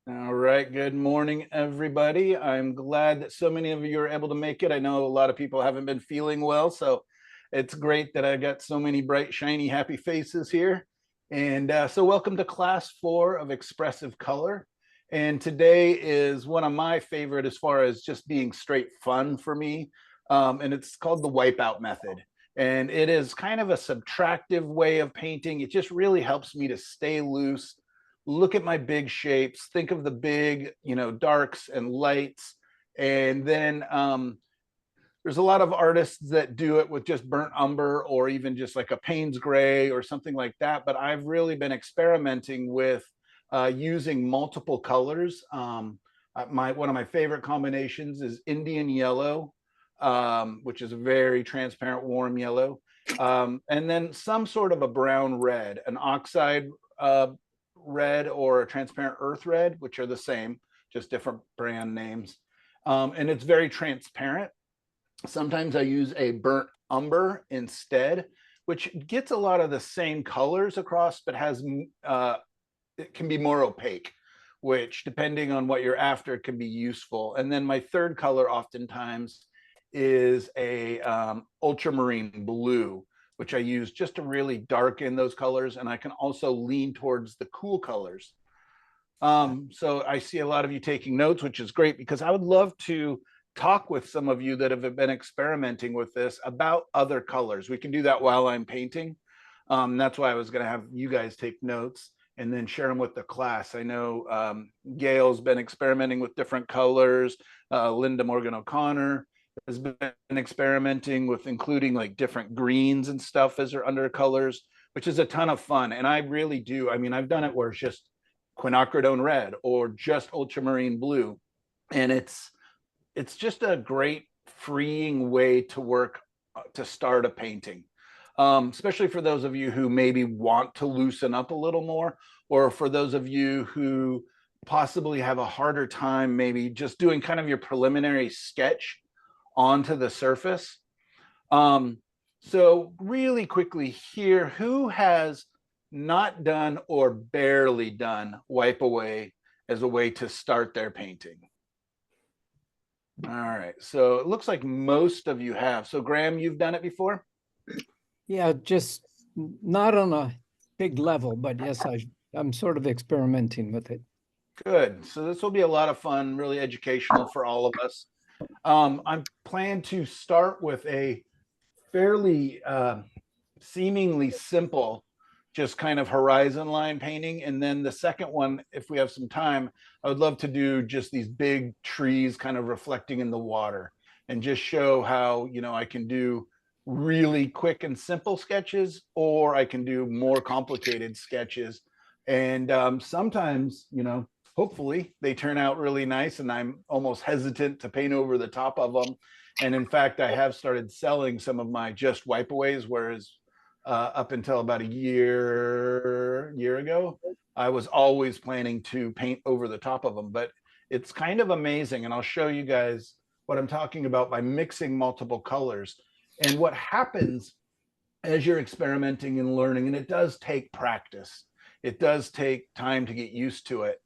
All right. Good morning, everybody. I'm glad that so many of you are able to make it. I know a lot of people haven't been feeling well, so it's great that I got so many bright, shiny, happy faces here. And so welcome to class 4 of expressive color. And today is one of my favorite as far as just being straight fun for me. And it's called the wipeout method. And it is kind of a subtractive way of painting. It just really helps me to stay loose, look at my big shapes, think of the big, darks and lights. And then there's a lot of artists that do it with just burnt umber or even just like a Payne's gray or something like that. But I've really been experimenting with using multiple colors. One of my favorite combinations is Indian yellow, which is a very transparent, warm yellow. And then some sort of a brown red, an oxide red or a transparent earth red, which are the same, just different brand names. And it's very transparent. Sometimes I use a burnt umber instead, which gets a lot of the same colors across, but it can be more opaque, which depending on what you're after can be useful. And then my third color oftentimes is a ultramarine blue, which I use just to really darken those colors. And I can also lean towards the cool colors. So I see a lot of you taking notes, which is great because I would love to talk with some of you that have been experimenting with this about other colors. We can do that while I'm painting. That's why I was going to have you guys take notes and then share them with the class. I know Gail's been experimenting with different colors. Linda Morgan O'Connor has been experimenting with including like different greens and stuff as their undercolors, which is a ton of fun. And I really do. I mean, I've done it where it's just quinacridone red or just ultramarine blue. And it's just a great freeing way to work to start a painting. Especially for those of you who maybe want to loosen up a little more, or for those of you who possibly have a harder time maybe just doing kind of your preliminary sketch onto the surface. So really quickly here, who has not done or barely done wipe away as a way to start their painting? All right, so it looks like most of you have. So Graham, you've done it before? Yeah, just not on a big level, but yes, I'm sort of experimenting with it. Good. So this will be a lot of fun, really educational for all of us. I'm planning to start with a fairly seemingly simple, just kind of horizon line painting. And then the second one, if we have some time, I would love to do just these big trees kind of reflecting in the water and just show how, I can do really quick and simple sketches, or I can do more complicated sketches. And sometimes, hopefully they turn out really nice and I'm almost hesitant to paint over the top of them. And in fact, I have started selling some of my just wipeaways, whereas up until about a year ago, I was always planning to paint over the top of them. But it's kind of amazing. And I'll show you guys what I'm talking about by mixing multiple colors. And what happens as you're experimenting and learning, and it does take practice. It does take time to get used to it.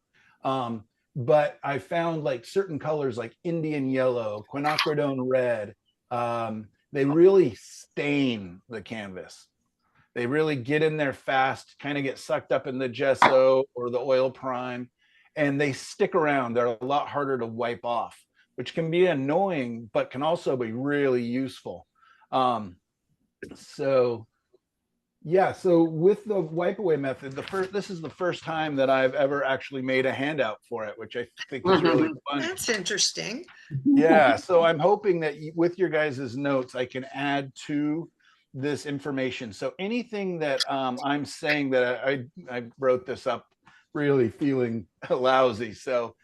But I found like certain colors like Indian yellow, quinacridone red, they really stain the canvas. They really get in there fast, kind of get sucked up in the gesso or the oil prime, and they stick around. They're a lot harder to wipe off, which can be annoying, but can also be really useful. So yeah, so with the wipe away method, this is the first time that I've ever actually made a handout for it, which I think is really fun. That's interesting. Yeah, so I'm hoping that with your guys' notes, I can add to this information. So anything that I'm saying that I wrote this up really feeling lousy, so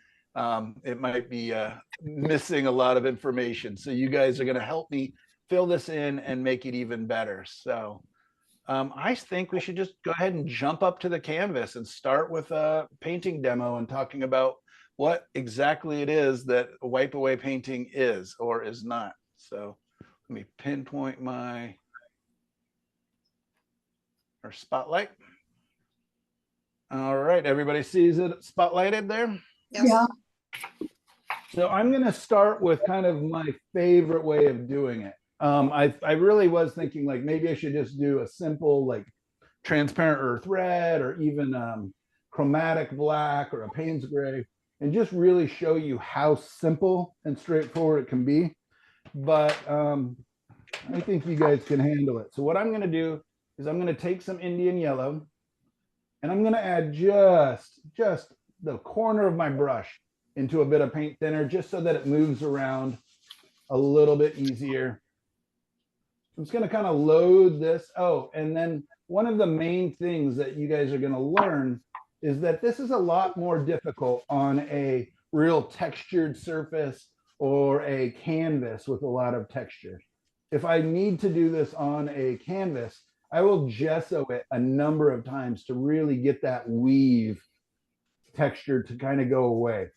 it might be missing a lot of information. So you guys are going to help me fill this in and make it even better. So I think we should just go ahead and jump up to the canvas and start with a painting demo and talking about what exactly it is that a wipe away painting is or is not. So let me pinpoint our spotlight. All right, everybody sees it spotlighted there? Yes. Yeah. So I'm going to start with kind of my favorite way of doing it. I really was thinking like maybe I should just do a simple like transparent earth red or even chromatic black or a Payne's gray and just really show you how simple and straightforward it can be. But I think you guys can handle it. So what I'm going to do is I'm going to take some Indian yellow and I'm going to add just the corner of my brush into a bit of paint thinner just so that it moves around a little bit easier. I'm just going to kind of load this. Oh, and then one of the main things that you guys are going to learn is that this is a lot more difficult on a real textured surface or a canvas with a lot of texture. If I need to do this on a canvas, I will gesso it a number of times to really get that weave texture to kind of go away.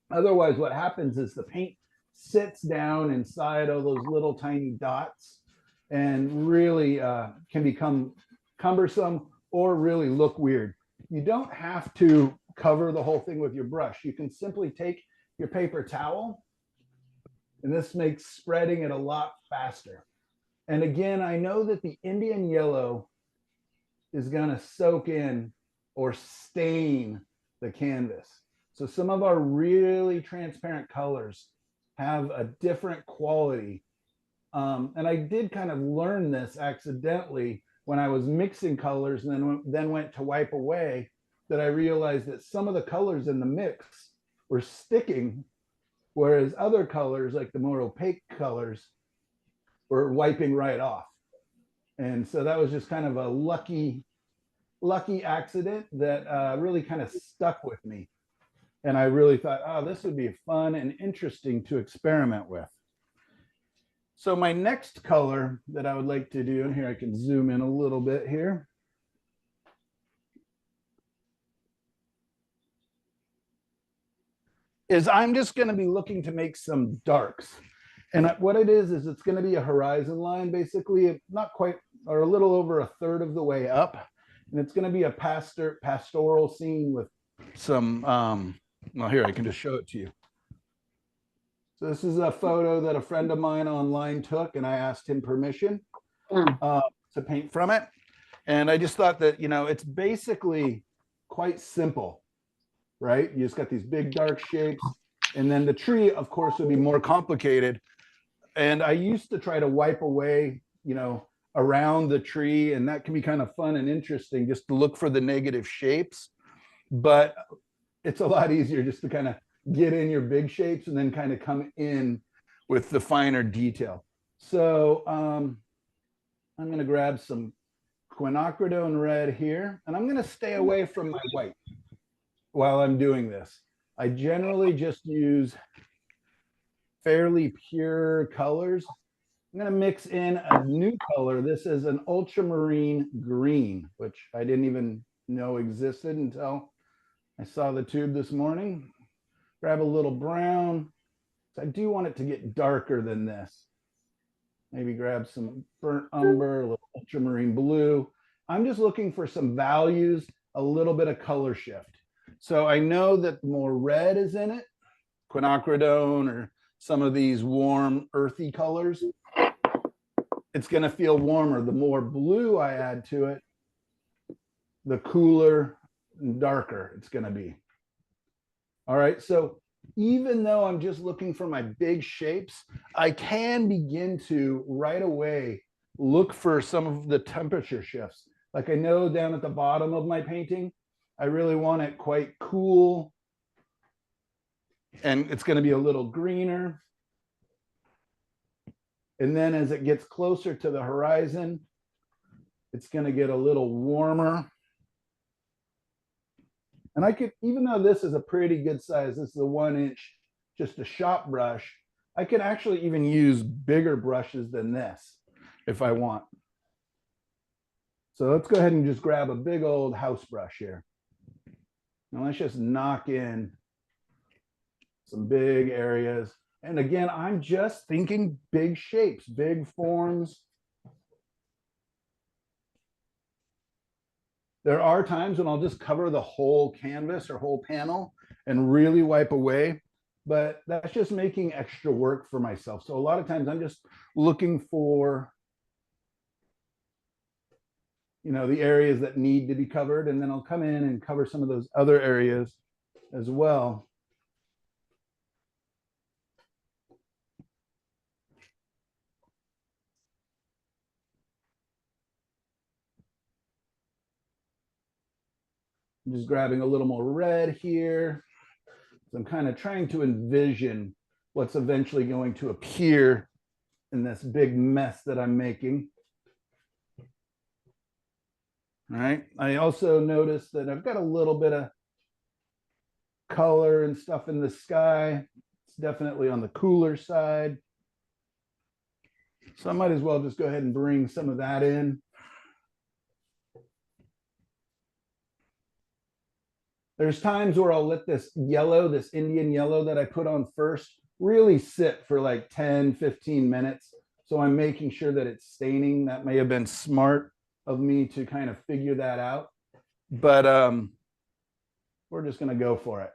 Otherwise, what happens is the paint sits down inside of those little tiny dots and really can become cumbersome or really look weird. You don't have to cover the whole thing with your brush. You can simply take your paper towel, and this makes spreading it a lot faster. And again, I know that the Indian yellow is going to soak in or stain the canvas. So some of our really transparent colors have a different quality. And I did kind of learn this accidentally when I was mixing colors and then went to wipe away, that I realized that some of the colors in the mix were sticking, whereas other colors, like the more opaque colors, were wiping right off. And so that was just kind of a lucky accident that really kind of stuck with me. And I really thought, oh, this would be fun and interesting to experiment with. So my next color that I would like to do, and here I can zoom in a little bit here. Is I'm just going to be looking to make some darks. And what it is it's going to be a horizon line, basically, not quite, or a little over a third of the way up. And it's going to be a pastoral scene with some, well, here, I can just show it to you. So this is a photo that a friend of mine online took, and I asked him permission to paint from it. And I just thought that, you know, it's basically quite simple, right? You just got these big dark shapes. And then the tree, of course, would be more complicated. And I used to try to wipe away, you know, around the tree, and that can be kind of fun and interesting just to look for the negative shapes. But it's a lot easier just to kind of get in your big shapes and then kind of come in with the finer detail. So I'm going to grab some quinacridone red here, and I'm going to stay away from my white while I'm doing this. I generally just use fairly pure colors. I'm going to mix in a new color. This is an ultramarine green, which I didn't even know existed until I saw the tube this morning. Grab a little brown. So I do want it to get darker than this. Maybe grab some burnt umber, a little ultramarine blue. I'm just looking for some values, a little bit of color shift. So I know that more red is in it, quinacridone or some of these warm earthy colors. It's going to feel warmer. The more blue I add to it, the cooler and darker it's going to be. All right, so even though I'm just looking for my big shapes, I can begin to right away look for some of the temperature shifts. Like I know down at the bottom of my painting, I really want it quite cool. And it's going to be a little greener. And then as it gets closer to the horizon, it's going to get a little warmer. And I could, even though this is a pretty good size, this is a 1-inch, just a shop brush, I could actually even use bigger brushes than this if I want. So let's go ahead and just grab a big old house brush here. And let's just knock in some big areas. And again, I'm just thinking big shapes, big forms. There are times when I'll just cover the whole canvas or whole panel and really wipe away. But that's just making extra work for myself. So a lot of times I'm just looking for, the areas that need to be covered, and then I'll come in and cover some of those other areas as well. I'm just grabbing a little more red here. So I'm kind of trying to envision what's eventually going to appear in this big mess that I'm making. All right. I also noticed that I've got a little bit of color and stuff in the sky. It's definitely on the cooler side. So I might as well just go ahead and bring some of that in. There's times where I'll let this yellow, this Indian yellow that I put on first, really sit for like 10, 15 minutes. So I'm making sure that it's staining. That may have been smart of me to kind of figure that out. But we're just going to go for it.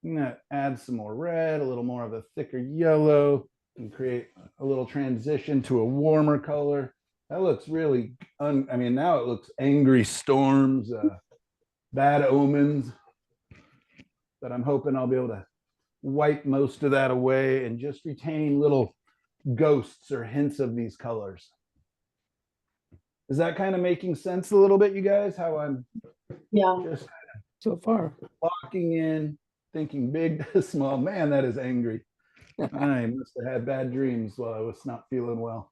I'm going to add some more red, a little more of a thicker yellow, and create a little transition to a warmer color. That looks really, I mean, now it looks angry storms, bad omens. But I'm hoping I'll be able to wipe most of that away and just retain little ghosts or hints of these colors. Is that kind of making sense a little bit, you guys? How I'm just So far. walking in, thinking big to small. Man, that is angry. I must have had bad dreams while I was not feeling well.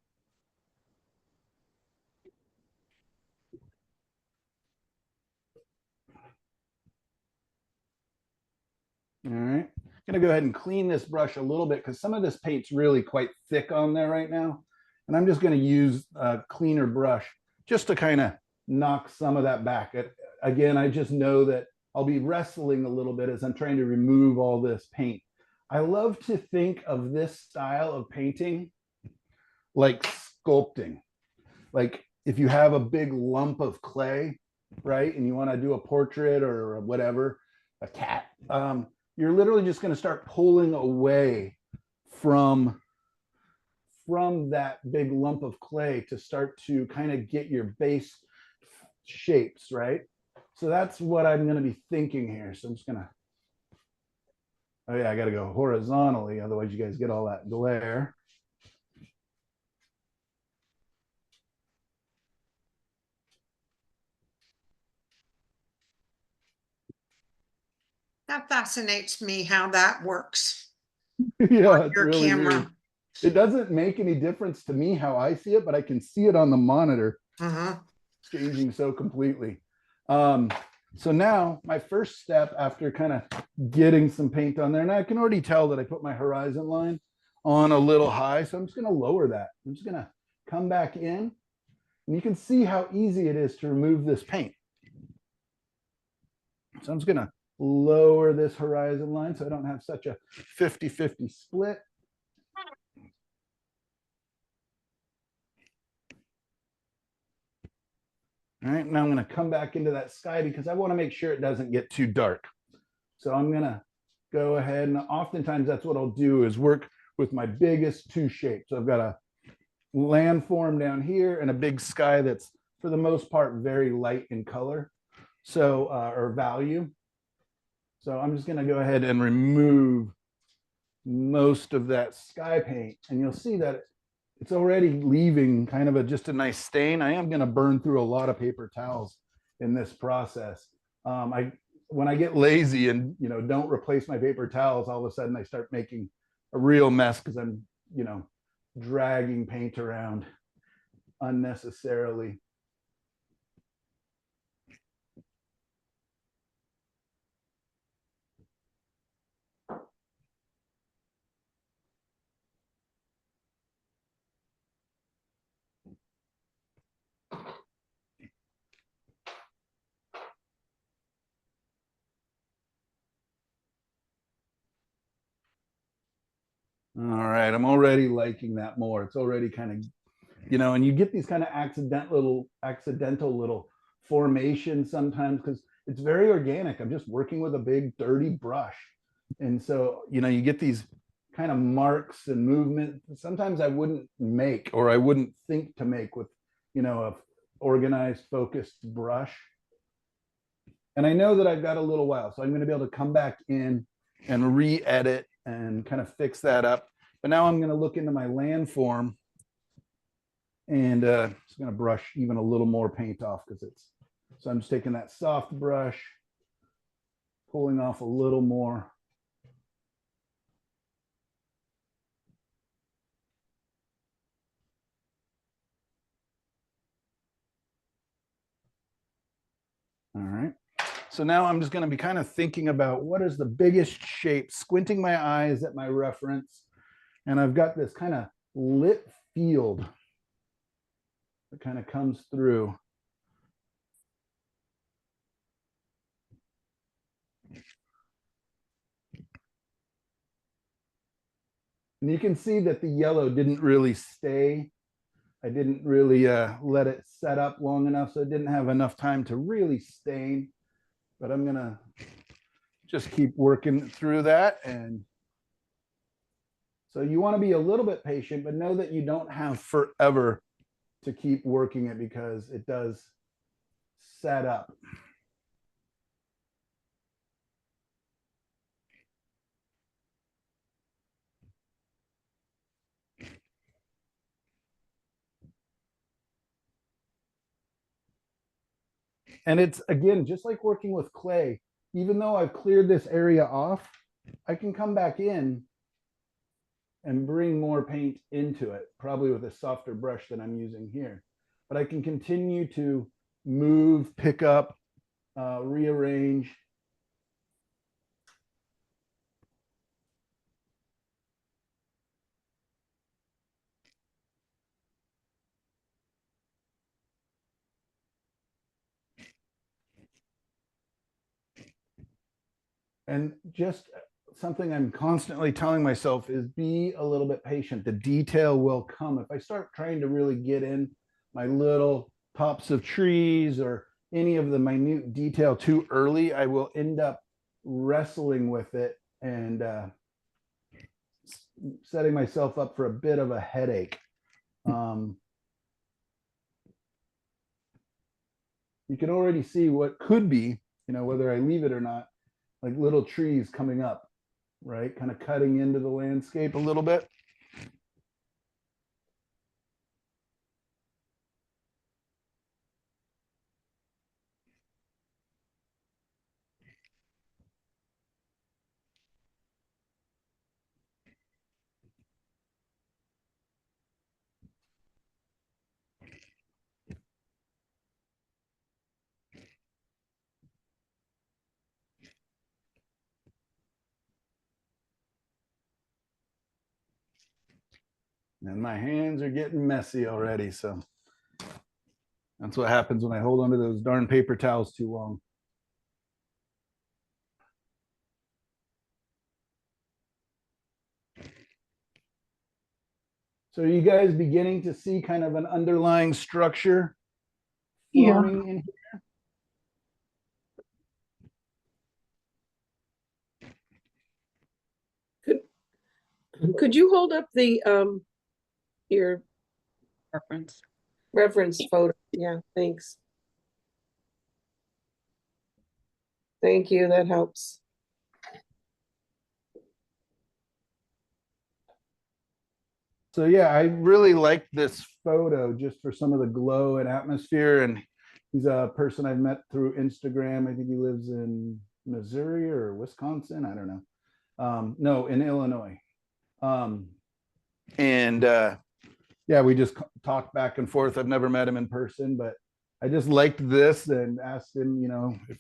All right. I'm going to go ahead and clean this brush a little bit because some of this paint's really quite thick on there right now. And I'm just going to use a cleaner brush just to kind of knock some of that back. Again, I just know that I'll be wrestling a little bit as I'm trying to remove all this paint. I love to think of this style of painting like sculpting. Like if you have a big lump of clay, right, and you want to do a portrait or whatever, a cat, you're literally just going to start pulling away from that big lump of clay to start to kind of get your base shapes, right? So that's what I'm going to be thinking here. So I'm just going to, oh yeah, I got to go horizontally, otherwise you guys get all that glare. That fascinates me how that works Yeah, on it's your really camera. weird. It doesn't make any difference to me how I see it, but I can see it on the monitor changing so completely. So now my first step after kind of getting some paint on there, and I can already tell that I put my horizon line on a little high. So I'm just going to lower that. I'm just going to come back in, and you can see how easy it is to remove this paint. So I'm just going to lower this horizon line so I don't have such a 50-50 split. All right, now I'm going to come back into that sky because I want to make sure it doesn't get too dark. So I'm going to go ahead, and oftentimes that's what I'll do is work with my biggest two shapes. So I've got a landform down here and a big sky that's for the most part very light in color, so or value. So I'm just going to go ahead and remove most of that sky paint, and you'll see that it's already leaving kind of just a nice stain. I am going to burn through a lot of paper towels in this process. When I get lazy and don't replace my paper towels, all of a sudden I start making a real mess because I'm dragging paint around unnecessarily. All right, I'm already liking that more. It's already kind of, and you get these kind of accidental little formation sometimes because it's very organic. I'm just working with a big dirty brush. And so, you know, you get these kind of marks and movement. Sometimes I wouldn't make, or I wouldn't think to make with, you know, a organized, focused brush. And I know that I've got a little while, so I'm going to be able to come back in and re-edit and kind of fix that up. But now I'm going to look into my landform and just going to brush even a little more paint off because it's, so I'm just taking that soft brush, pulling off a little more. All right. So now I'm just going to be kind of thinking about what is the biggest shape, squinting my eyes at my reference. And I've got this kind of lit field that kind of comes through. And you can see that the yellow didn't really stay. I didn't really let it set up long enough, so it didn't have enough time to really stain. But I'm gonna just keep working through that. And so you want to be a little bit patient, but know that you don't have forever to keep working it because it does set up. And it's, again, just like working with clay, even though I've cleared this area off, I can come back in and bring more paint into it, probably with a softer brush than I'm using here. But I can continue to move, pick up, rearrange. And just something I'm constantly telling myself is be a little bit patient. The detail will come. If I start trying to really get in my little tops of trees or any of the minute detail too early, I will end up wrestling with it and setting myself up for a bit of a headache. You can already see what could be, you know, whether I leave it or not, like little trees coming up, right? Kind of cutting into the landscape a little bit. And my hands are getting messy already. So that's what happens when I hold onto those darn paper towels too long. So are you guys beginning to see kind of an underlying structure forming in here? Could you hold up the your reference photo? Yeah, thanks. Thank you, that helps. So yeah, I really like this photo just for some of the glow and atmosphere. And he's a person I've met through Instagram. I think he lives in Missouri or Wisconsin. I don't know. No, in Illinois. Yeah, we just talked back and forth. I've never met him in person, but I just liked this and asked him, you know, if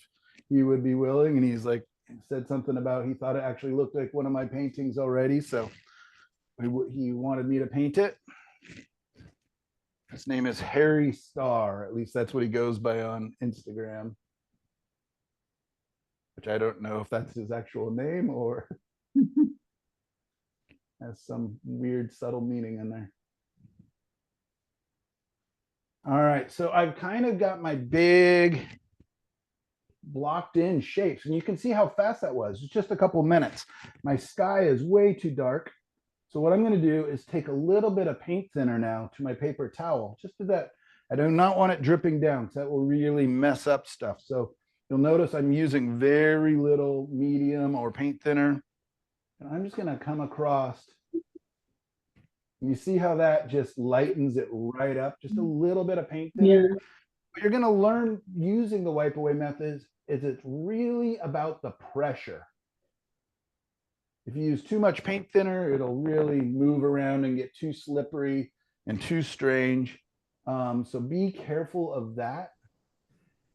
he would be willing. And he's like, said something about he thought it actually looked like one of my paintings already. So he wanted me to paint it. His name is Harry Starr. At least that's what he goes by on Instagram, which I don't know if that's his actual name or has some weird subtle meaning in there. All right, so I've kind of got my big blocked in shapes, and you can see how fast that was. It's just a couple minutes. My sky is way too dark. So what I'm going to do is take a little bit of paint thinner now to my paper towel, just so that I do not want it dripping down, because that will really mess up stuff. So you'll notice I'm using very little medium or paint thinner. And I'm just going to come across. You see how that just lightens it right up? Just a little bit of paint thinner. Yeah. What you're going to learn using the wipe away methods is it's really about the pressure. If you use too much paint thinner, it'll really move around and get too slippery and too strange. So be careful of that.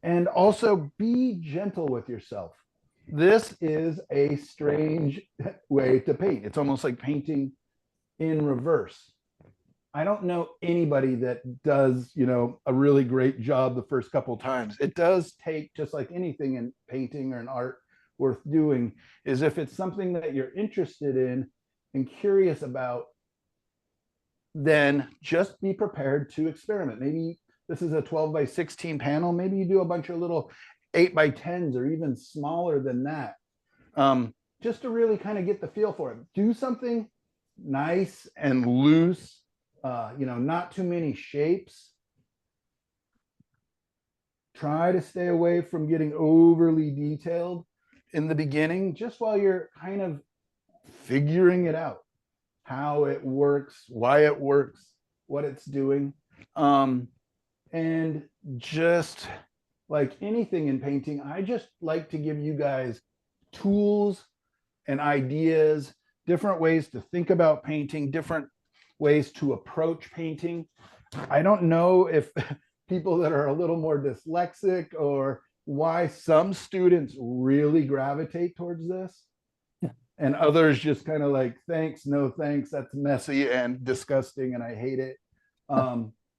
And also be gentle with yourself. This is a strange way to paint. It's almost like painting in reverse. I don't know anybody that does, a really great job the first couple times. It does take, just like anything in painting or in art worth doing, is if it's something that you're interested in and curious about, then just be prepared to experiment. Maybe this is a 12 by 16 panel. Maybe you do a bunch of little 8 by 10s or even smaller than that, just to really kind of get the feel for it. Do something nice and loose, not too many shapes. Try to stay away from getting overly detailed in the beginning, just while you're kind of figuring it out, how it works, why it works, what it's doing. And just like anything in painting, I just like to give you guys tools and ideas, different ways to think about painting, different ways to approach painting. I don't know if people that are a little more dyslexic or why some students really gravitate towards this and others just kind of like, thanks, no thanks, that's messy and disgusting and I hate it.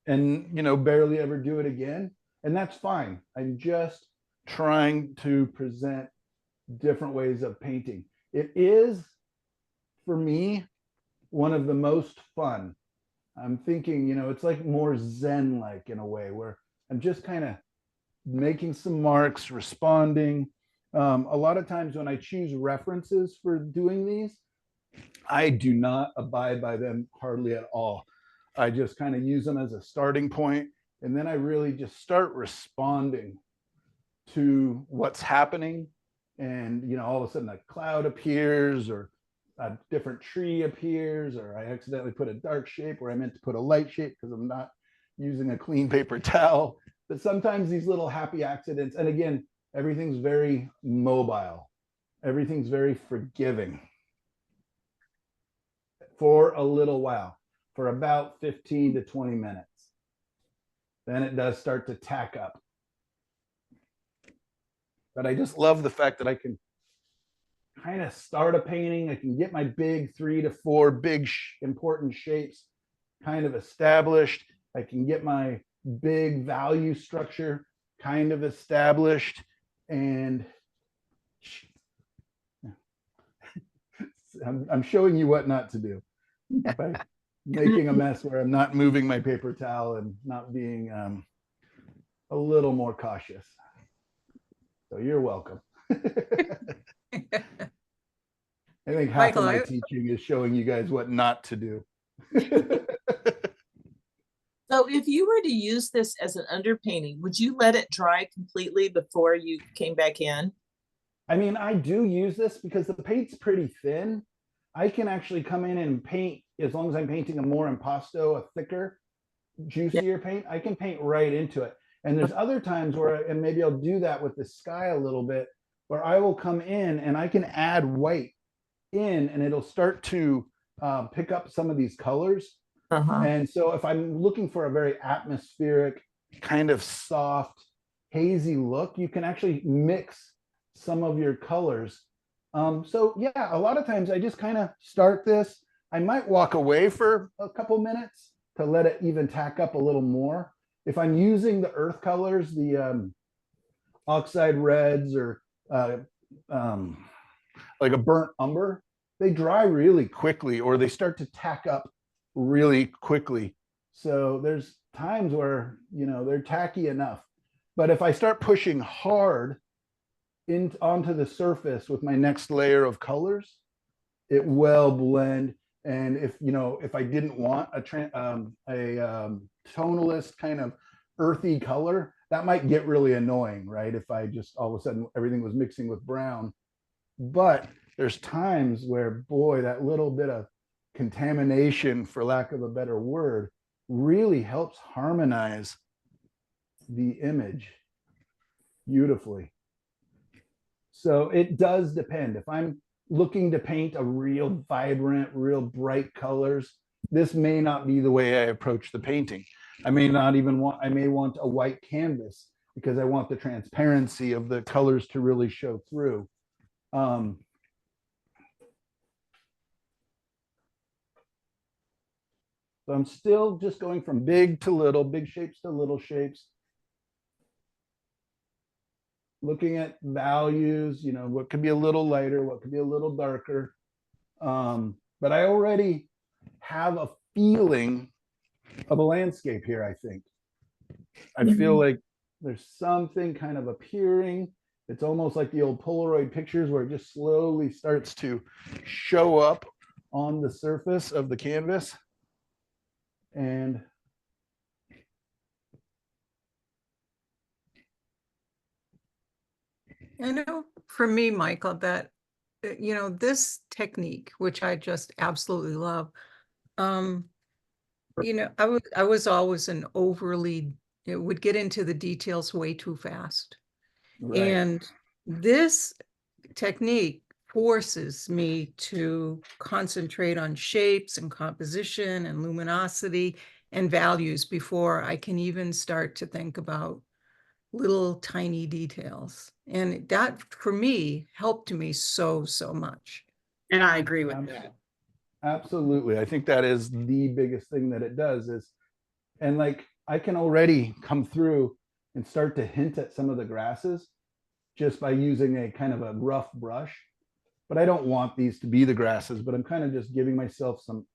And barely ever do it again. And that's fine. I'm just trying to present different ways of painting. It is, for me, one of the most fun. I'm thinking, it's like more Zen-like in a way, where I'm just kind of making some marks, responding. A lot of times when I choose references for doing these, I do not abide by them hardly at all. I just kind of use them as a starting point, and then I really just start responding to what's happening. And all of a sudden a cloud appears, or a different tree appears, or I accidentally put a dark shape where I meant to put a light shape because I'm not using a clean paper towel. But sometimes these little happy accidents, and again, everything's very mobile. Everything's very forgiving for a little while, for about 15 to 20 minutes. Then it does start to tack up. But I just love the fact that I can kind of start a painting. I can get my big 3 to 4 big important shapes kind of established. I can get my big value structure kind of established, and I'm showing you what not to do by making a mess where I'm not moving my paper towel and not being a little more cautious. So you're welcome. I think half Michael, of my teaching is showing you guys what not to do. So if you were to use this as an underpainting, would you let it dry completely before you came back in? I mean, I do use this because the paint's pretty thin. I can actually come in and paint, as long as I'm painting a more impasto, a thicker, juicier paint, I can paint right into it. And there's other times where, and maybe I'll do that with the sky a little bit, where I will come in and I can add white in, and it'll start to pick up some of these colors. And so if I'm looking for a very atmospheric, kind of soft, hazy look, you can actually mix some of your colors. So yeah, a lot of times I just kind of start this. I might walk away for a couple minutes to let it even tack up a little more. If I'm using the earth colors, the oxide reds, or like a burnt umber, they dry really quickly, or they start to tack up really quickly. So there's times where, they're tacky enough. But if I start pushing hard onto the surface with my next layer of colors, it will blend. And if I didn't want a tonalist kind of earthy color, that might get really annoying, right? If I just all of a sudden everything was mixing with brown. But there's times where, boy, that little bit of contamination, for lack of a better word, really helps harmonize the image beautifully. So it does depend. If I'm looking to paint a real vibrant, real bright colors, this may not be the way I approach the painting. I may want a white canvas because I want the transparency of the colors to really show through. So I'm still just going from big to little, big shapes to little shapes. Looking at values, what could be a little lighter, what could be a little darker. But I already have a feeling of a landscape here, I think. I feel like there's something kind of appearing. It's almost like the old Polaroid pictures where it just slowly starts to show up on the surface of the canvas. And I know for me, Michael, that, this technique, which I just absolutely love, I was always it would get into the details way too fast. right. And this technique forces me to concentrate on shapes and composition and luminosity and values before I can even start to think about little tiny details. And that, for me, helped me so much. And I agree with that. Absolutely. I think that is the biggest thing that it does is, and like I can already come through and start to hint at some of the grasses just by using a kind of a rough brush. But I don't want these to be the grasses, but I'm kind of just giving myself some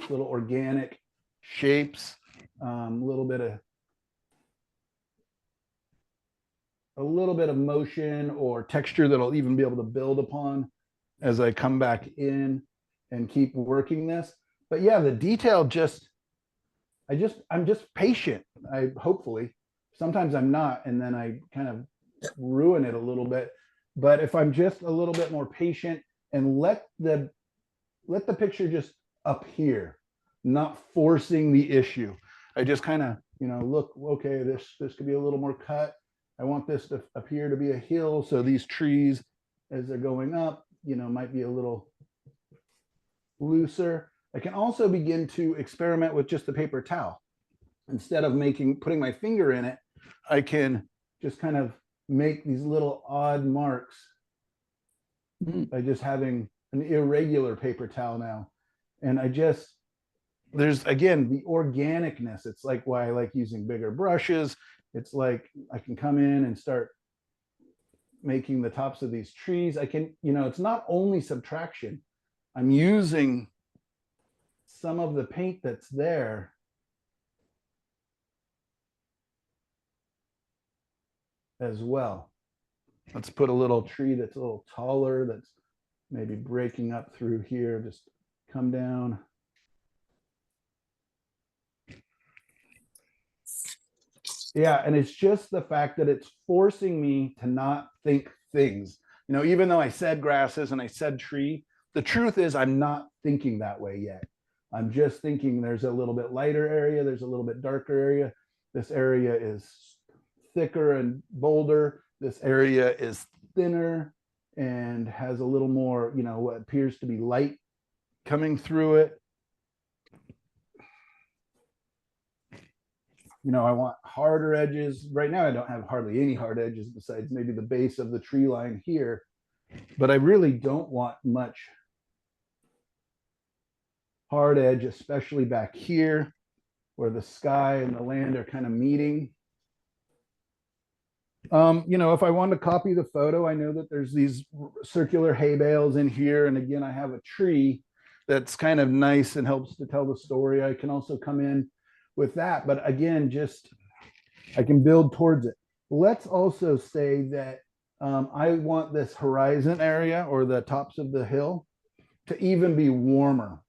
little organic shapes, a little bit of motion or texture that I'll even be able to build upon as I come back in and keep working this. But yeah, the detail I'm just patient. Hopefully, sometimes I'm not, and then I kind of ruin it a little bit. But if I'm just a little bit more patient and let the picture just appear, not forcing the issue. I just kind of, look, okay, this could be a little more cut. I want this to appear to be a hill. So these trees, as they're going up, might be a little looser. I can also begin to experiment with just the paper towel. Instead of putting my finger in it, I can just kind of make these little odd marks by just having an irregular paper towel now. And there's again, the organicness. It's like why I like using bigger brushes. It's like I can come in and start making the tops of these trees. I can, it's not only subtraction. I'm using some of the paint that's there as well. Let's put a little tree that's a little taller, that's maybe breaking up through here. Just come down. Yeah, and it's just the fact that it's forcing me to not think things. Even though I said grasses and I said tree, the truth is I'm not thinking that way yet. I'm just thinking there's a little bit lighter area, there's a little bit darker area. This area is thicker and bolder. This area is thinner and has a little more, what appears to be light coming through it. I want harder edges. Right now, I don't have hardly any hard edges besides maybe the base of the tree line here, but I really don't want much hard edge, especially back here where the sky and the land are kind of meeting. If I want to copy the photo, I know that there's these circular hay bales in here. And again, I have a tree that's kind of nice and helps to tell the story. I can also come in with that. But again, just I can build towards it. Let's also say that I want this horizon area or the tops of the hill to even be warmer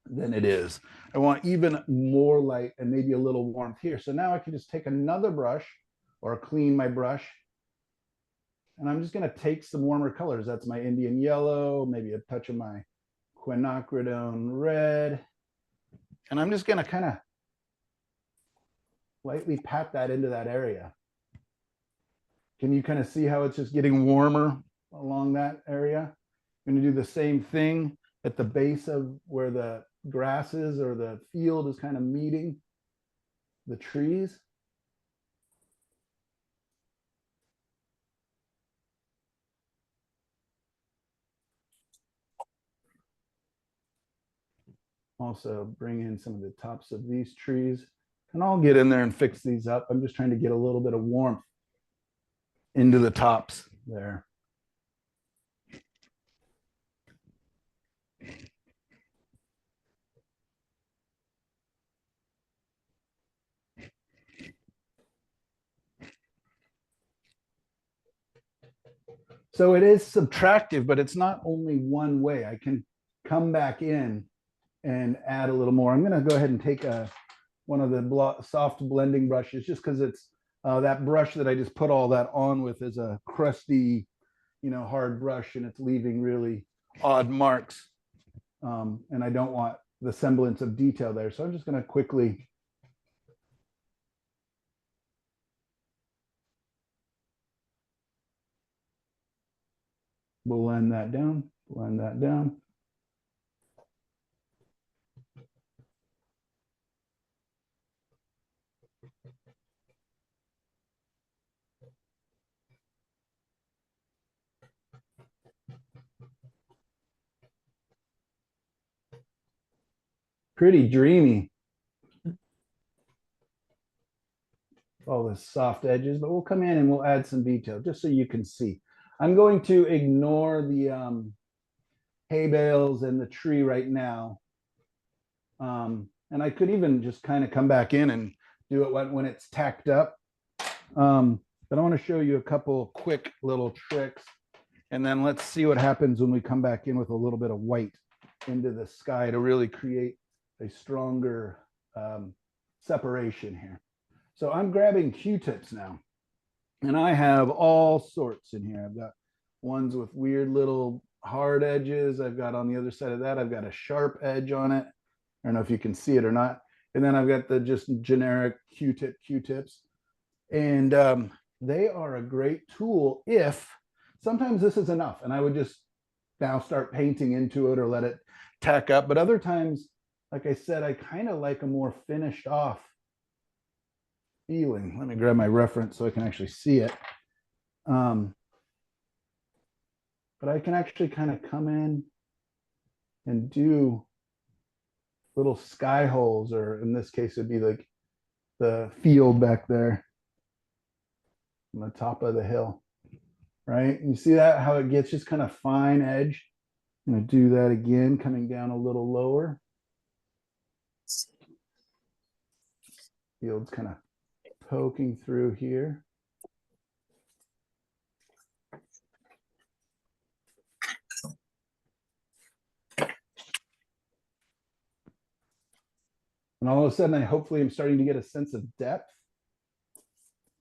than it is. I want even more light and maybe a little warmth here. So now I can just take another brush or clean my brush. And I'm just going to take some warmer colors. That's my Indian yellow, maybe a touch of my quinacridone red. And I'm just going to kind of lightly pat that into that area. Can you kind of see how it's just getting warmer along that area? I'm going to do the same thing at the base of where the grasses or the field is kind of meeting the trees. Also bring in some of the tops of these trees, and I'll get in there and fix these up. I'm just trying to get a little bit of warmth into the tops there. So it is subtractive, but it's not only one way. I can come back in and add a little more. I'm going to go ahead and take one of the soft blending brushes, just because it's that brush that I just put all that on with is a crusty, hard brush, and it's leaving really odd marks. And I don't want the semblance of detail there. So I'm just going to quickly blend that down, blend that down. Pretty dreamy. All the soft edges, but we'll come in and we'll add some detail just so you can see. I'm going to ignore the hay bales and the tree right now. And I could even just kind of come back in and do it when it's tacked up. But I want to show you a couple quick little tricks. And then let's see what happens when we come back in with a little bit of white into the sky to really create a stronger separation here. So I'm grabbing Q-tips now, and I have all sorts in here. I've got ones with weird little hard edges. I've got on the other side of that, I've got a sharp edge on it. I don't know if you can see it or not. And then I've got the just generic Q-tips. And they are a great tool if sometimes this is enough. And I would just now start painting into it or let it tack up. But other times, like I said, I kind of like a more finished off feeling. Let me grab my reference so I can actually see it. But I can actually kind of come in and do little sky holes, or in this case, it'd be like the field back there on the top of the hill, right? You see that, how it gets just kind of fine edge? I'm going to do that again, coming down a little lower. Field's kind of poking through here. And all of a sudden, hopefully I'm starting to get a sense of depth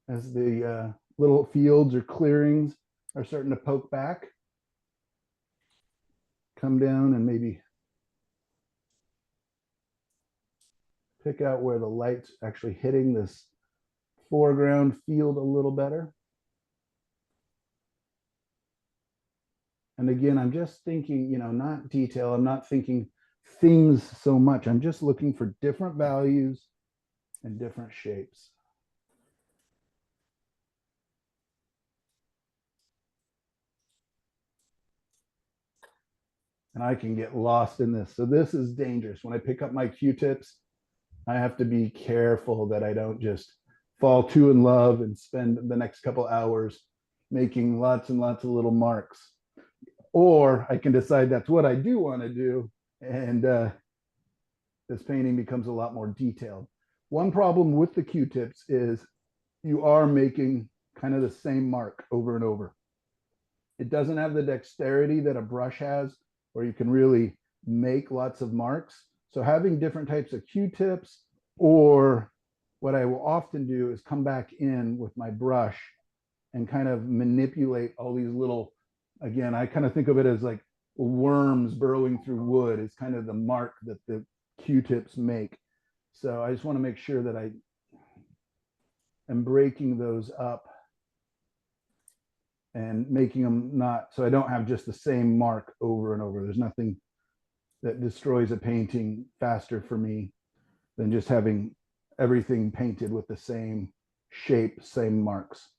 as the little fields or clearings are starting to poke back. Come down and maybe pick out where the light's actually hitting this foreground field a little better. And again, I'm just thinking, not detail. I'm not thinking things so much. I'm just looking for different values and different shapes. And I can get lost in this. So this is dangerous. When I pick up my Q-tips, I have to be careful that I don't just fall too in love and spend the next couple hours making lots and lots of little marks. Or I can decide that's what I do want to do, and this painting becomes a lot more detailed. One problem with the Q-tips is you are making kind of the same mark over and over. It doesn't have the dexterity that a brush has, where you can really make lots of marks. So having different types of Q-tips, or what I will often do is come back in with my brush and kind of manipulate all these little, again, I kind of think of it as like worms burrowing through wood is kind of the mark that the Q-tips make. So I just want to make sure that I am breaking those up and making them not, so I don't have just the same mark over and over. There's nothing that destroys a painting faster for me than just having everything painted with the same shape, same marks.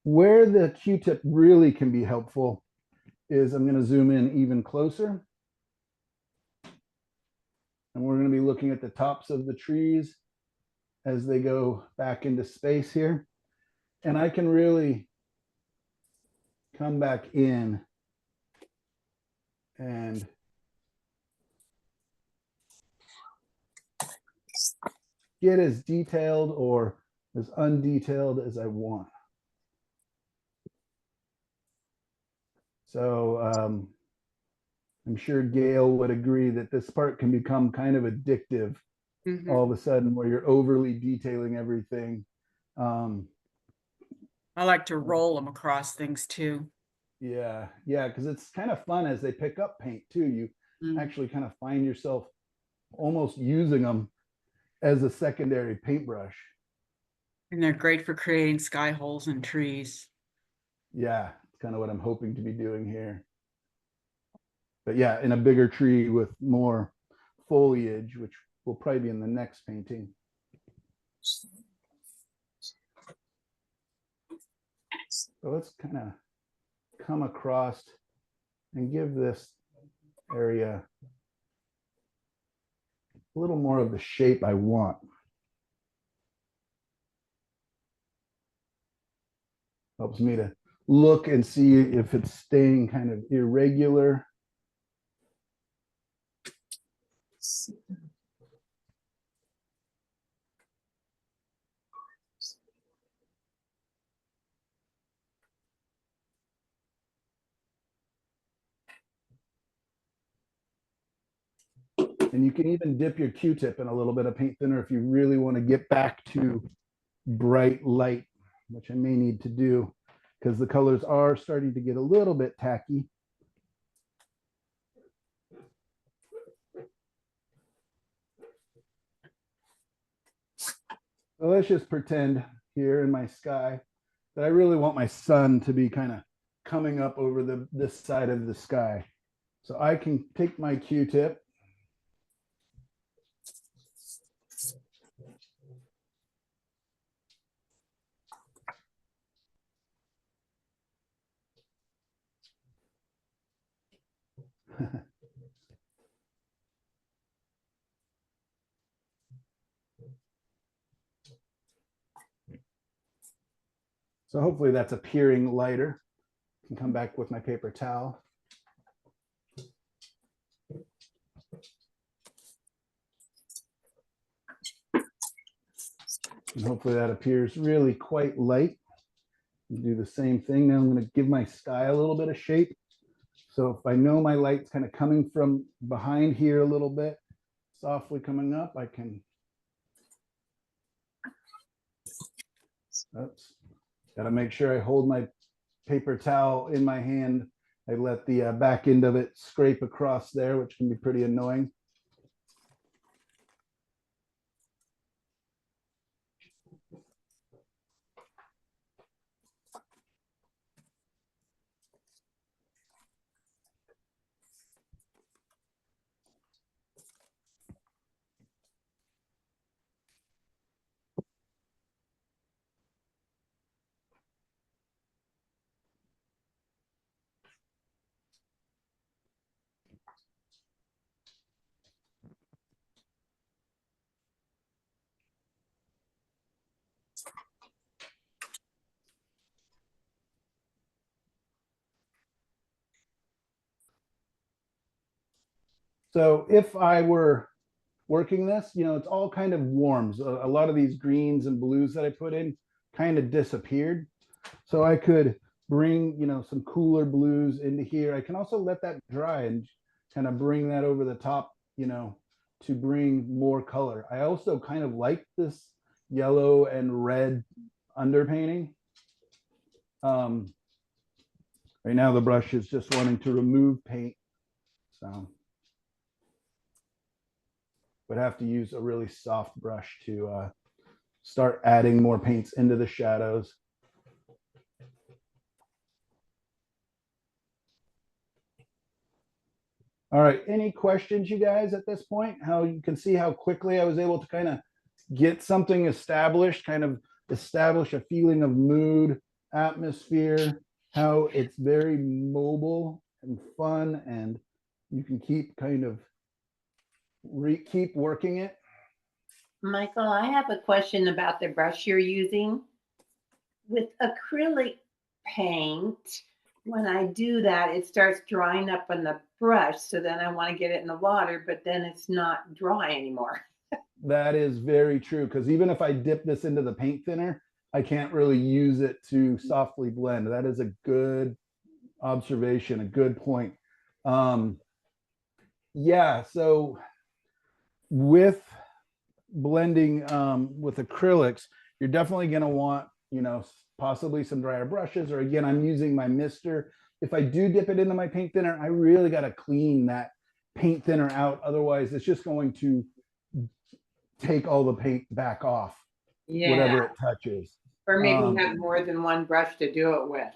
Where the Q-tip really can be helpful is I'm going to zoom in even closer. And we're going to be looking at the tops of the trees as they go back into space here. And I can really come back in and get as detailed or as undetailed as I want. So I'm sure Gail would agree that this part can become kind of addictive all of a sudden, where you're overly detailing everything. I like to roll them across things too. Yeah, because it's kind of fun as they pick up paint too. You actually kind of find yourself almost using them as a secondary paintbrush. And they're great for creating sky holes and trees. Yeah, it's kind of what I'm hoping to be doing here. But yeah, in a bigger tree with more foliage, which will probably be in the next painting. So let's kind of come across and give this area a little more of the shape I want. Helps me to look and see if it's staying kind of irregular. And you can even dip your Q-tip in a little bit of paint thinner if you really want to get back to bright light, which I may need to do because the colors are starting to get a little bit tacky. So let's just pretend here in my sky that I really want my sun to be kind of coming up over this side of the sky. So I can take my Q-tip so hopefully that's appearing lighter. I can come back with my paper towel. And hopefully that appears really quite light. Do the same thing. Now I'm going to give my sky a little bit of shape. So if I know my light's kind of coming from behind here a little bit, softly coming up, I can. Oops. Got to make sure I hold my paper towel in my hand. I let the back end of it scrape across there, which can be pretty annoying. So if I were working this, it's all kind of warms. A lot of these greens and blues that I put in kind of disappeared. So I could bring, some cooler blues into here. I can also let that dry and kind of bring that over the top, to bring more color. I also kind of like this yellow and red underpainting. Right now the brush is just wanting to remove paint. So would have to use a really soft brush to start adding more paints into the shadows. All right, any questions, you guys, at this point? How you can see how quickly I was able to kind of get something established, kind of establish a feeling of mood, atmosphere, how it's very mobile and fun, and you can keep kind of keep working it. Michael, I have a question about the brush you're using. With acrylic paint, when I do that, it starts drying up on the brush. So then I want to get it in the water, but then it's not dry anymore. That is very true, because even if I dip this into the paint thinner, I can't really use it to softly blend. That is a good observation, a good point. Yeah, so with blending with acrylics, you're definitely going to want, possibly some drier brushes, or again, I'm using my mister. If I do dip it into my paint thinner, I really got to clean that paint thinner out. Otherwise, it's just going to take all the paint back off, whatever it touches. Or maybe have more than one brush to do it with.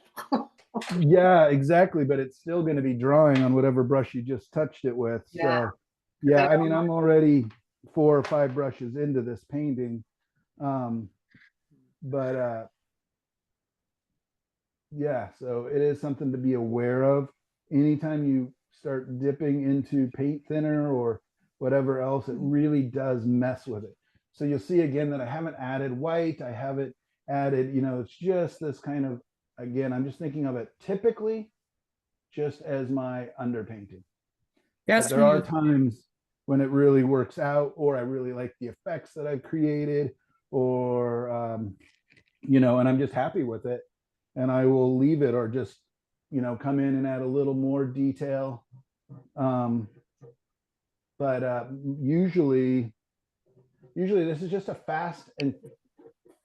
Yeah, exactly. But it's still going to be drawing on whatever brush you just touched it with. Yeah. So yeah, I mean, I'm already 4 or 5 brushes into this painting. But yeah, so it is something to be aware of. Anytime you start dipping into paint thinner or whatever else, it really does mess with it. So you'll see again that I haven't added white. I haven't added, it's just this kind of, again, I'm just thinking of it typically just as my underpainting. That's But there are times when it really works out, or I really like the effects that I've created, or, and I'm just happy with it. And I will leave it, or just, come in and add a little more detail. But usually this is just a fast and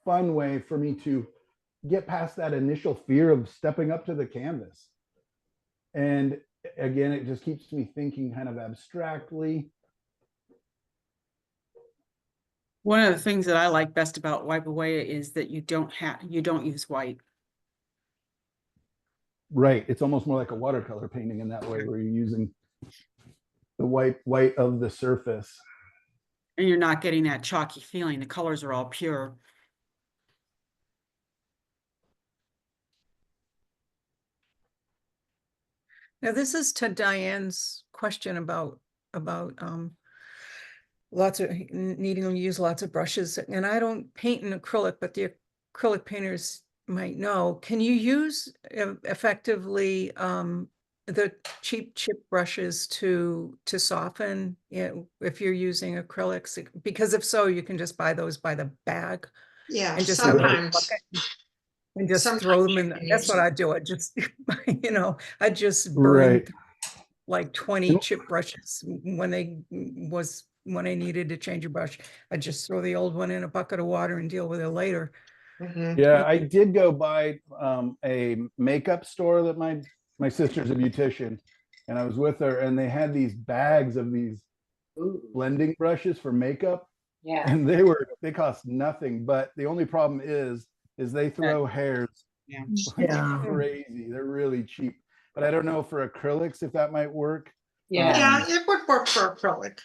fun way for me to get past that initial fear of stepping up to the canvas. And again, it just keeps me thinking kind of abstractly. one of the things that I like best about Wipe Away is that you don't use white. Right. It's almost more like a watercolor painting in that way, where you're using the white of the surface. And you're not getting that chalky feeling. The colors are all pure. Now, this is to Diane's question about lots of needing to use lots of brushes. And I don't paint in acrylic, but the acrylic painters might know. Can you use effectively the cheap chip brushes to soften, if you're using acrylics? Because if so, you can just buy those by the bag. Yeah, And just sometimes. and just Sometimes throw them you in. can That's use what them. I do. I just, I just burn Right. like 20 chip brushes when I needed to change a brush. I just throw the old one in a bucket of water and deal with it later. Mhm. Yeah, I did go by a makeup store that my sister's a beautician, and I was with her, and they had these bags of these blending brushes for makeup, Yeah. and they cost nothing. But the only problem is they throw hairs Yeah. like Yeah. crazy. They're really cheap. But I don't know for acrylics if that might work. Yeah. Yeah, it would work for acrylic.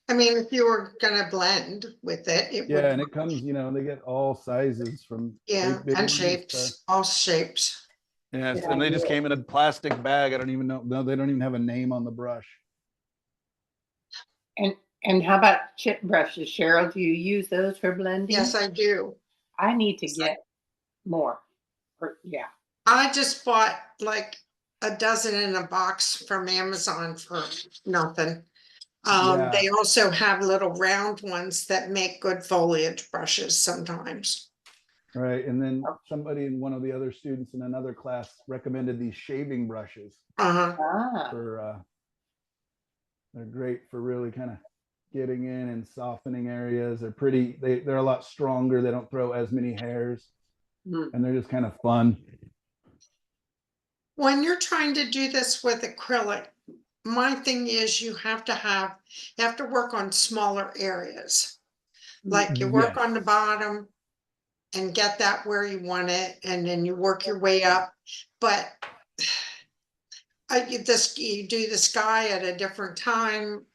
I mean, if you were gonna blend with it, it Yeah, and would, it comes, they get all sizes from yeah, big and ones to- shapes, all shapes. Yes, Yeah, and they just yeah. came in a plastic bag. I don't even know. No, they don't even have a name on the brush. And how about chip brushes, Cheryl? Do you use those for blending? Yes, I do. I need to get more. Yeah. I just bought like a dozen in a box from Amazon for nothing. They also have little round ones that make good foliage brushes sometimes. Right, and then somebody in one of the other students in another class recommended these shaving brushes Uh-huh. Ah, for they're great for really kind of getting in and softening areas. They're pretty, they're a lot stronger. They don't throw as many hairs, Hmm. and they're just kind of fun. When you're trying to do this with acrylic, my thing is you have to work on smaller areas. Like you work on the Yes. bottom and get that where you want it, and then you work your way up. But you do the sky at a different time.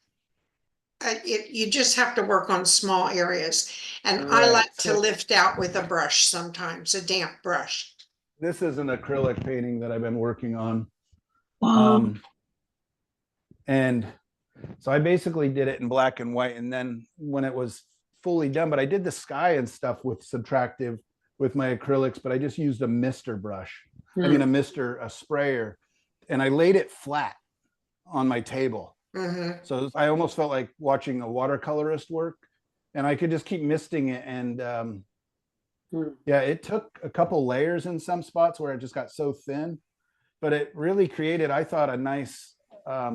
You just have to work on small areas. And I Right, like to so lift out with a brush sometimes, a damp brush. this is an acrylic painting that I've been working on. Wow. And so I basically did it in black and white. And then when it was fully done, but I did the sky and stuff with subtractive with my acrylics, but I just used a mister brush. I mean, a sprayer, and I laid it flat on my table. Mhm. So I almost felt like watching a watercolorist work, and I could just keep misting it. And yeah, it took a couple layers in some spots where it just got so thin, but it really created, I thought, a nice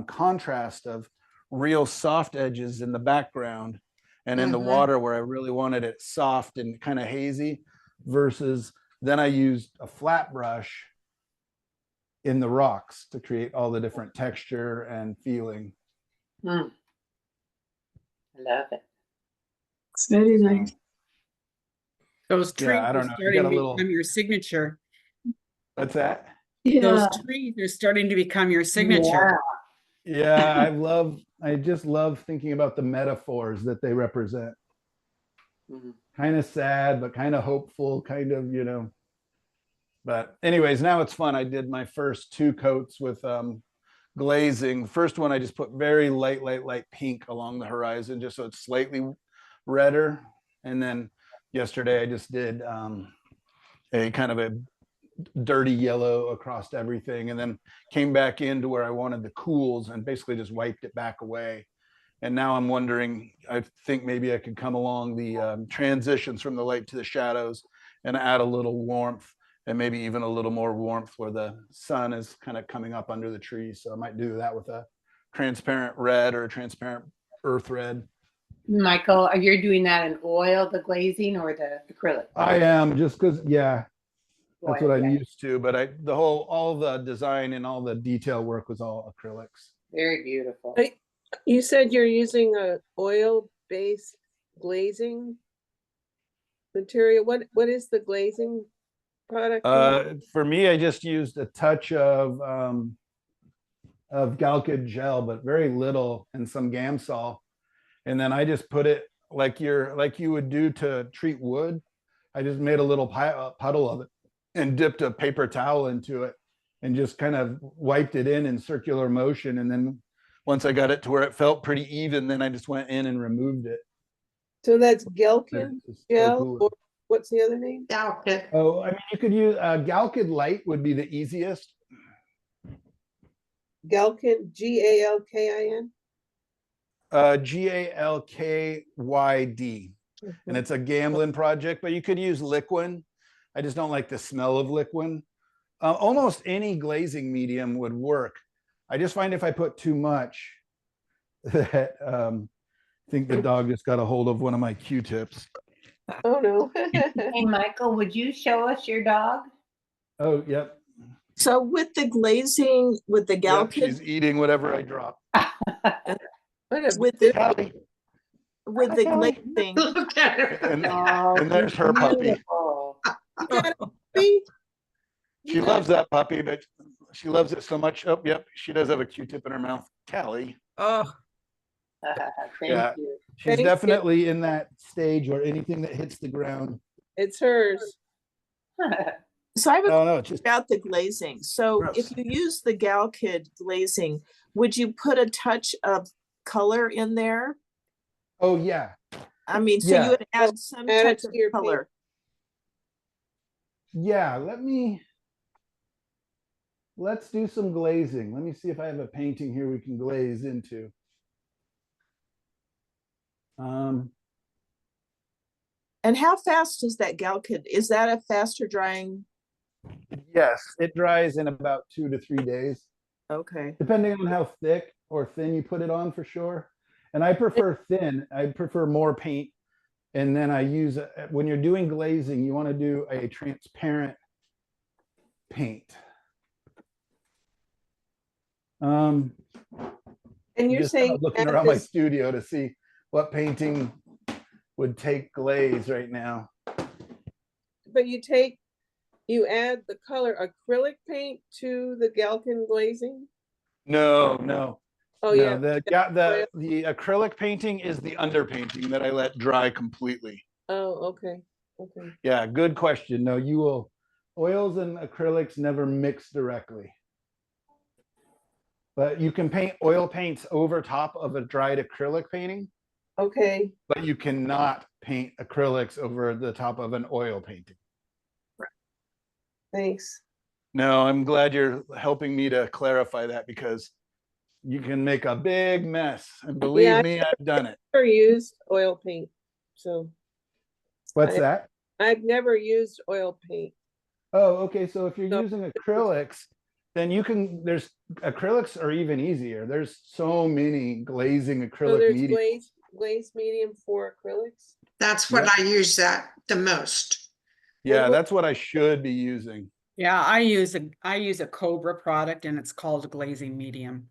contrast of real soft edges in the background and in the Mhm. water where I really wanted it soft and kind of hazy, versus then I used a flat brush in the rocks to create all the different texture and feeling. I love it. It's very So, nice. Those trees yeah, I are don't know. You starting got a to little, become your signature. what's that? Those Yeah. trees are starting to become your signature. Yeah. Yeah, I just love thinking about the metaphors that they represent. Mhm. Kind of sad, but kind of hopeful, kind of, you know. But anyways, now it's fun. I did my first 2 coats with glazing. The first one, I just put very light pink along the horizon, just so it's slightly redder. And then yesterday I just did a kind of a dirty yellow across everything, and then came back into where I wanted the cools and basically just wiped it back away. And now I'm wondering, I think maybe I could come along the transitions from the light to the shadows and add a little warmth, and maybe even a little more warmth where the sun is kind of coming up under the trees. So I might do that with a transparent red or a transparent earth red. Michael, are you doing that in oil, the glazing, or the acrylic? I am, just because, yeah, that's Oil, what I'm yeah. used to. But all the design and all the detail work was all acrylics. Very beautiful. You said you're using a oil-based glazing material. What is the glazing product? For me, I just used a touch of Galkid gel, but very little, and some Gamsol, and then I just put it like you would do to treat wood. I just made a little puddle of it and dipped a paper towel into it and just kind of wiped it in circular motion. And then once I got it to where it felt pretty even, then I just went in and removed it. So that's But Gelkin it's so gel, cool. or what's the other name? Galkid. Oh, I mean, you could use Galkid Light would be the easiest. Galkin, Galkin? GALKYD. And it's a Gamblin project, but you could use Liquin. I just don't like the smell of Liquin. Almost any glazing medium would work. I just find if I put too much, that I think the dog just got a hold of one of my Q-tips. Oh, no. Hey, Michael, would you show us your dog? Oh, yep. So with the glazing, with the Yep, Galkid, she's eating whatever I drop. What a with the Callie. with the glazing, Look at her. And there's her puppy. Beautiful. puppy. She loves that puppy, but she loves it so much. Oh, yep, she does have a Q-tip in her mouth. Callie. Oh, Thank Yeah. you. She's Thank you. definitely in that stage where anything that hits the ground. It's hers. so I have a No, no, it's just about the glazing. So Gross. if you use the Galkid glazing, would you put a touch of color in there? oh yeah. I mean, so Yeah. you would add some Add it touch to of your paint. color. Yeah, let's do some glazing. Let me see if I have a painting here we can glaze into. Um, And how fast is that Galkid? Is that a faster drying? yes, it dries in about 2 to 3 days, Okay. depending on how thick or thin you put it on for sure. And I prefer thin. I prefer more paint. And then I use, when you're doing glazing, you want to do a transparent paint. And you're Just kind saying of looking add around my this, studio to see what painting would take glaze right now. but you add the color acrylic paint to the Galkin glazing? No, no, Oh, no. yeah. The acrylic painting is the underpainting that I let dry completely. Oh, okay, okay. Yeah, good question. No, you will. Oils and acrylics never mix directly. But you can paint oil paints over top of a dried acrylic painting, Okay, but you cannot paint acrylics over the top of an oil painting. thanks. No, I'm glad you're helping me to clarify that because you can make a big mess. And believe Yeah, me, I've done it. I've never used oil paint, so What's I- that? I've never used oil paint. Oh, okay. So if you're So- using acrylics, then you can, there's acrylics are even easier. There's so many glazing So acrylic there's media. glaze medium for acrylics? That's what Yep. I use that the most. Yeah, that's what I should be using. Yeah, I use a Cobra product and it's called a glazing medium.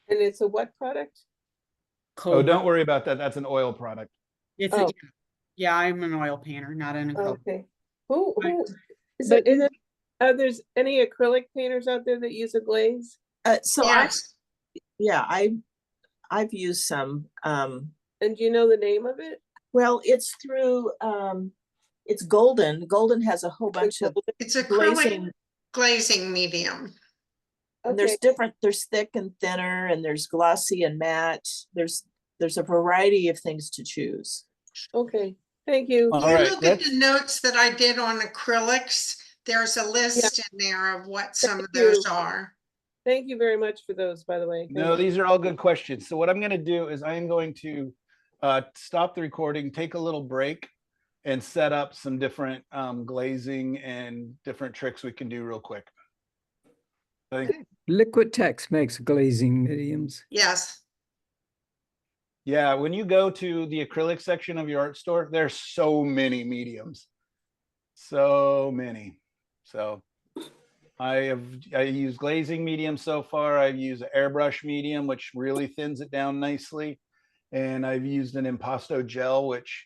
And it's a what product? Oh, Cobra. don't worry about that. That's an oil product. It's Oh. yeah, I'm an oil painter, not an acrylic. Okay. Who, is But- there, there's any acrylic painters out there that use a glaze? So Yes, I've used some, And do you know the name of it? well, it's through, it's Golden. Golden has a whole bunch of it's acrylic glazing. glazing medium. And Okay, there's thick and thinner, and there's glossy and matte. There's a variety of things to choose. okay, thank you. All You right, look at let's, the notes that I did on acrylics, there's a list in there of what some of Thank you. those are. Thank you very much for those, by the way. no, Thank you. these are all good questions. So what I'm going to do is I am going to stop the recording, take a little break, and set up some different glazing and different tricks we can do real quick. I think, Liquid text makes glazing mediums. Yes, yeah, when you go to the acrylic section of your art store, there's so many mediums, so many. So I use glazing medium so far. I've used an airbrush medium, which really thins it down nicely. And I've used an impasto gel, which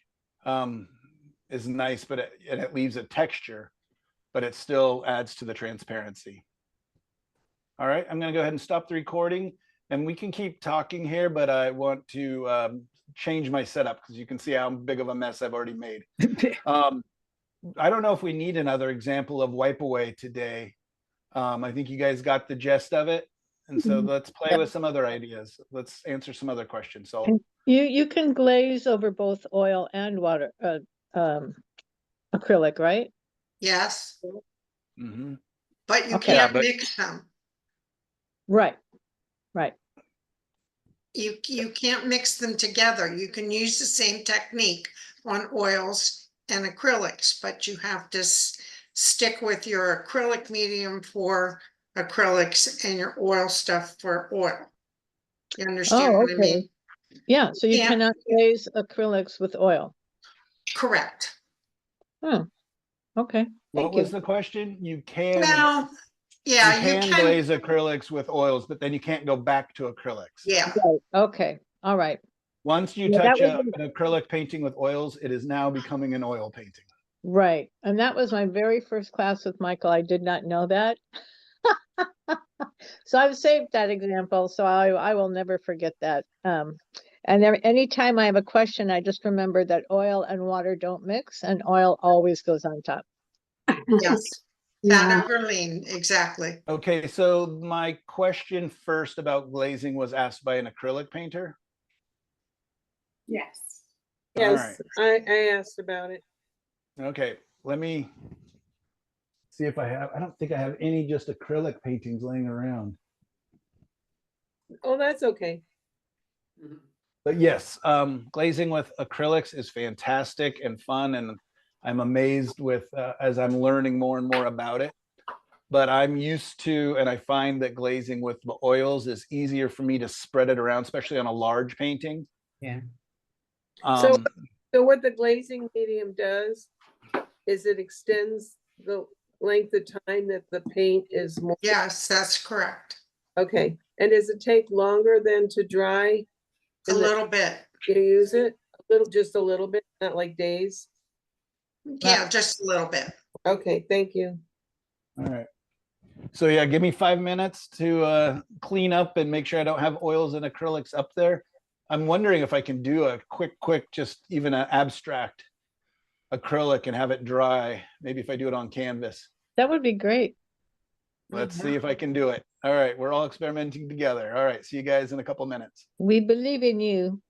is nice, but it leaves a texture, but it still adds to the transparency. All right, I'm gonna go ahead and stop the recording and we can keep talking here, but I want to change my setup because you can see how big of a mess I've already made. I don't know if we need another example of wipe away today. I think you guys got the gist of it. And so let's play with some other ideas. Let's answer some other questions. So And you can glaze over both oil and water, acrylic, right? yes, mhm. but you Okay. Yeah, can't but- mix them. Right, right. You can't mix them together. You can use the same technique on oils and acrylics, but you have to stick with your acrylic medium for acrylics and your oil stuff for oil. You understand Oh, what I okay. mean? Yeah, so you Yeah. cannot glaze acrylics with oil. Correct. Okay, What thank was you. the question? You can Well, you yeah, you can can, glaze acrylics with oils, but then you can't go back to acrylics. yeah, Right, okay, all right. Once you Yeah, that touch was an acrylic painting with oils, it is now becoming an oil painting. Right, and that was my very first class with Michael. I did not know that. So I've saved that example, so I will never forget that. And anytime I have a question, I just remember that oil and water don't mix, and oil always goes on top. yes. Fat over lean, exactly. Okay, so my question first about glazing was asked by an acrylic painter. Yes. All Yes, I asked about it. Okay, let me see if I don't think I have any just acrylic paintings laying around. Oh, that's okay. But yes, glazing with acrylics is fantastic and fun, and I'm amazed with as I'm learning more and more about it. But I'm used to, and I find that glazing with the oils is easier for me to spread it around, especially on a large painting. Yeah. So, Um, so what the glazing medium does is it extends the length of time that the paint is more, Yes, that's correct. okay. And does it take longer than to dry? A in the- little bit. You use it, just a little bit, not like days? Yeah, just a little bit. Okay, thank you. all right. So yeah, give me 5 minutes to clean up and make sure I don't have oils and acrylics up there. I'm wondering if I can do a quick, just even an abstract acrylic and have it dry. Maybe if I do it on canvas. That would be great. Let's see if I can do it. All right, we're all experimenting together. All right, see you guys in a couple minutes. We believe in you.